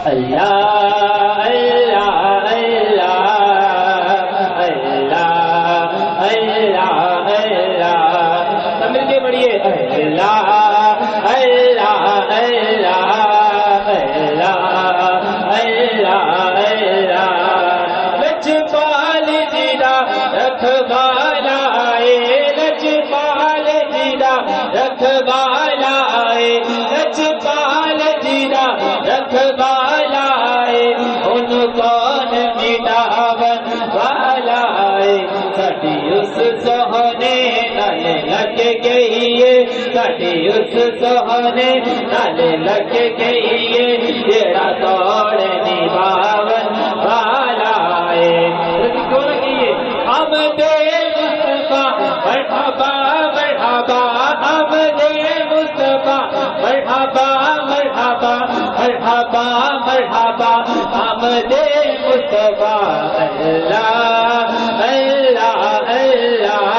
اللہ اللہ اللہ اللہ اللہ اللہ سب مل کے پڑھیے اللہ اللہ اللہ اللہ اللہ اللہ لجپال جی دا رکھوالا اے لجپال جی دا رکھوالا اے لجپال جی دا رکھوالا اے ان کون مٹاون والا اے ساڈی اس سوہنے نال لگ گئی ہے ساڈی اس سوہنے نال لگ گئی ہے جیڑا توڑ نبھاون والا اے کیوں لگی ہے حمد مصطفیٰ مرحبا مرحبا حمد مصطفیٰ مرحبا مرحبا مرحبا مرحبا حمد مصطفیٰ اللہ اللہ اللہ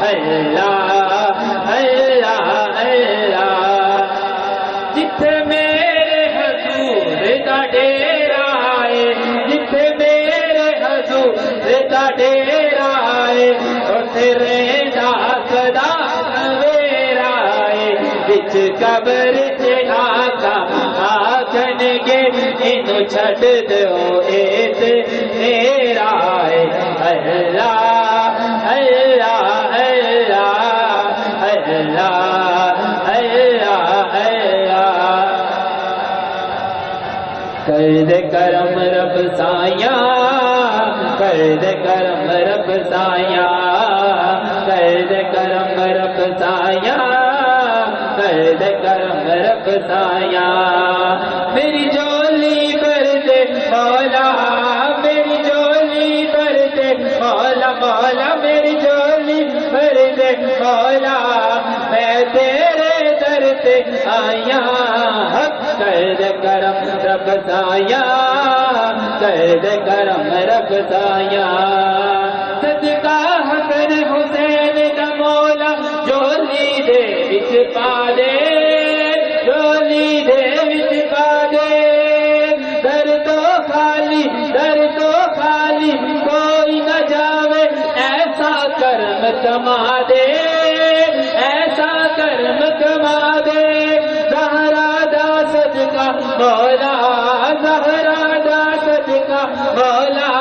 اللہ اللہ اللہ جتھے میرے حضور دا ڈیرا ہے جتھے میرے حضور دا ڈیرا ہے اوتھے رہندا سدا سویرا ہے وچ قبر تے آقا آکھن گے اینو چھڈ دیو اے تے میرا ہے اللہ اللہ اللہ اللہ اللہ اللہ کر دے کرم رب سایاں کر دے کرم رب سایاں کر دے کرم رب سایاں کر دے کرم رب سایاں میری جولی بھر دے مولا میری جولی بھر دے مولا مولا میری جولی بھر دے مولا میں تیرے در تے آیا حق کر دے کرم رب سایاں کر دے کرم رب سایاں صدقہ حسن حسین دا مولا جولی دے وچ پا دے جولی دے وچ پا دے در تو خالی کوئی نہ جاوے ایسا کرم کما دے ایسا کرم کما دے زہرا دا صدقہ مولا زہرا دا صدقہ مولا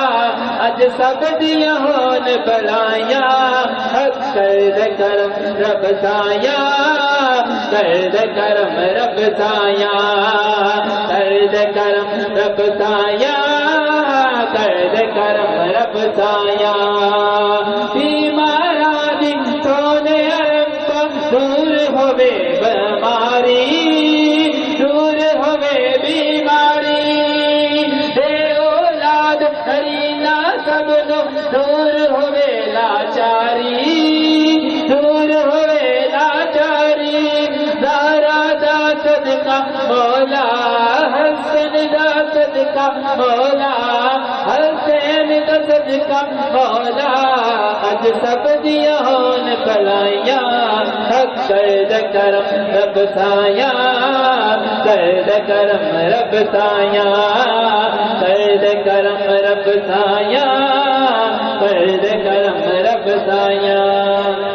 اج سب دیاں ہون بلائیاں حق کر دے کرم رب سایاں کر دے کرم رب سایاں کر دے کرم رب سایاں کر دے کرم رب سایاں بیماراں دی سونے رب دور ہوے بیماری دور ہوے بیماری دے اولاد کرینا سب نو دور ہوے لاچاری دور ہوے لاچاری زہرا دا صدقہ مولا حسن دا صدقہ مولا حسین دا صدقہ مولا اج سب دیاں ہون بلائیاں حق کر دے کرم رب سایاں کر دے کرم رب سایاں کر دے کرم رب سایاں کر دے کرم رب سایاں